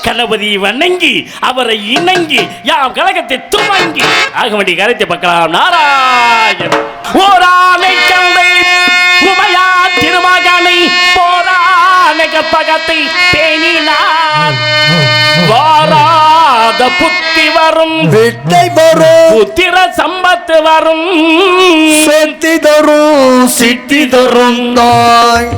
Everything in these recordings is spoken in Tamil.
கணபதி வணங்கி அவரை இணங்கி யாம் கழகத்தை துவங்கி ஆக வேண்டிய கருத்தை பார்க்கலாம். நாராயண் ஓரானை கந்தை உமையா திருமகனை போரானை கற்பகத்தை பேணினார் வாராத புத்தி வரும் விட்டை வரும் புத்திர சம்பத்து வரும் செத்தி தரும் சிட்டி தரும் தாய்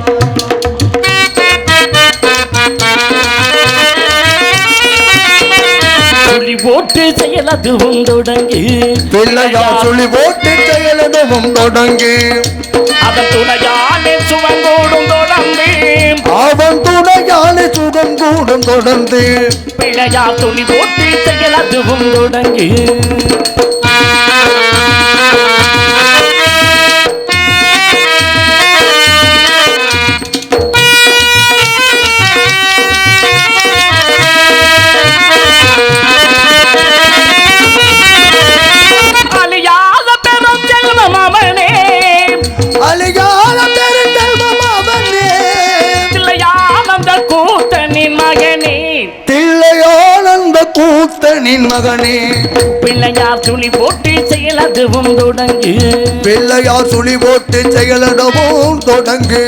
சொல்லி போட்டு செயலதுவும் தொடங்கி பிள்ளையா சொல்லி போட்டு செயலதுவும் தொடங்கி அதன் துணையாலே சுவங்கூடும் தொடர்ந்து அவன் துணையாலே சுகம் கூடும் தொடர்ந்து பிள்ளையா துணி போட்டு செயலதுவும் தொடங்கி கூத்தனின் மகனே பிள்ளையார் துளி போட்டு செயலதுவும் தொடங்கு பிள்ளையார் சுழி போட்டு செயலதுவும் தொடங்கு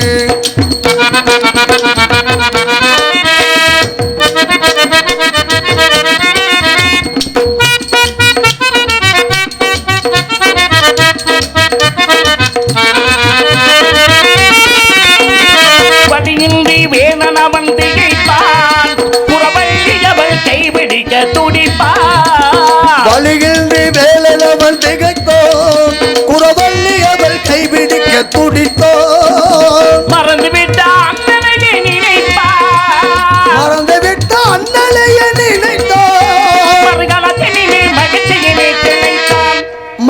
பதியின்றி வேணனவன் திகைப்பான் புறவள்ளியவள் கைபிடிக்க துடிப்பான் வலிகின்றி வேலனவன் திகைத்தான் குறவள்ளியவள் கைபிடிக்க துடித்தான் மறந்துவிட்ட அண்ணனையே நினைப்பான் மறந்துவிட்ட அண்ணலையே நினைத்தான் மறுகணத்தினிலே மகிழ்ச்சியிலே திளைத்தான்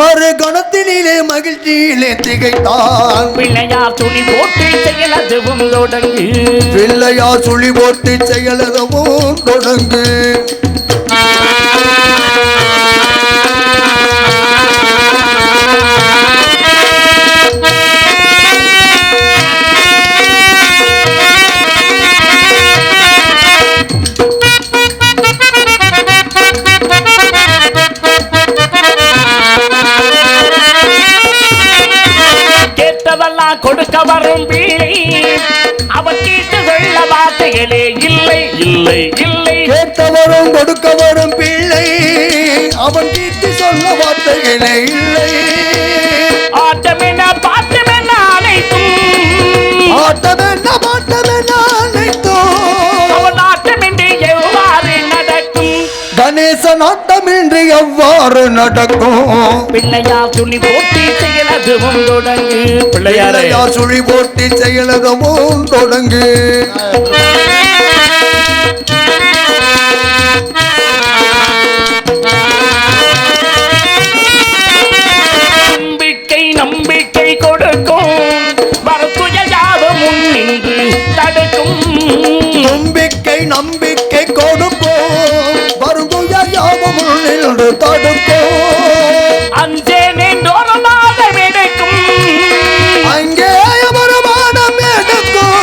மறுகணத்தினிலே மகிழ்ச்சியிலே திகைத்தான் பிள்ளையார் துணி போட்டு செயலதுவும் தொடங்கு பிள்ளையார் சுழி போட்டு செயலதுவும் தொடங்கு கொடுக்க வரும் பிள்ளை அவன் கேட்டு கொள்ள வார்த்தைகளே இல்லை இல்லை இல்லை கேட்டவரும் கொடுக்க வரும் பிள்ளை அவன் கேட்டு சொல்ல வார்த்தைகளே இல்லை ஆட்டமென பாட்டமென அனைத்தும் ஆட்டமென்ன பாட்டமென்ன அனைத்தும் அவன் ஆட்டமின்றி எவ்வாறு நடக்கும் கணேசன் ஆட்டமின்றி எவ்வாறு நடக்கும் பிள்ளையார் துணி போட்டி செயலதுவும் தொடங்கு பிள்ளையார் சுழி போட்டி செயலதுவும் தொடங்கு நம்பிக்கை நம்பிக்கை கொடுக்கும் வரத்துயாவும் முன்னின்று தடுக்கும் நம்பிக்கை நம்பிக்கை கொடுக்கும் வருந்துயாவும் முன்னின்று தடுக்கும் அஞ்சே நின்றோரமாக எடுக்கும் அங்கே வருமானம் எடுக்கும்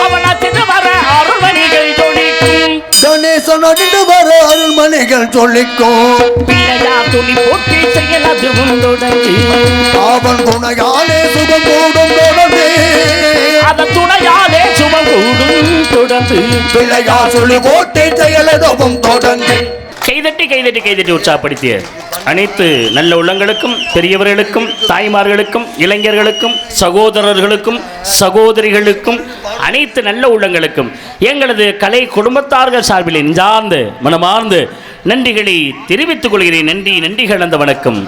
அவனத்திட்டு வர அருள்மணிகள் ஜொலிக்கும் கணேசன் அடித்து வர அருள்மணிகள் சொல்லிக்கும் பிள்ளையார் துணி போட்டி செயலதுவும் தொடங்கி அவன் துணையாலே சுகம் கூடும் தொடர்ந்து அதன் துணையாலே சுமம் கூடும் தொடர்ந்து பிள்ளையார் சொல்லி போட்டி செயலதுவும் தொடங்கு கைதட்டி கைதட்டி கைதட்டி உற்சாகப்படுத்திய அனைத்து நல்ல உள்ளங்களுக்கும் பெரியவர்களுக்கும் தாய்மார்களுக்கும் இளைஞர்களுக்கும் சகோதரர்களுக்கும் சகோதரிகளுக்கும் அனைத்து நல்ல உள்ளங்களுக்கும் எங்களது கலை குடும்பத்தார்கள் சார்பில் நெஞ்சார்ந்து மனமார்ந்து நன்றிகளை தெரிவித்துக் கொள்கிறேன். நன்றி நன்றி கலந்த வணக்கம்.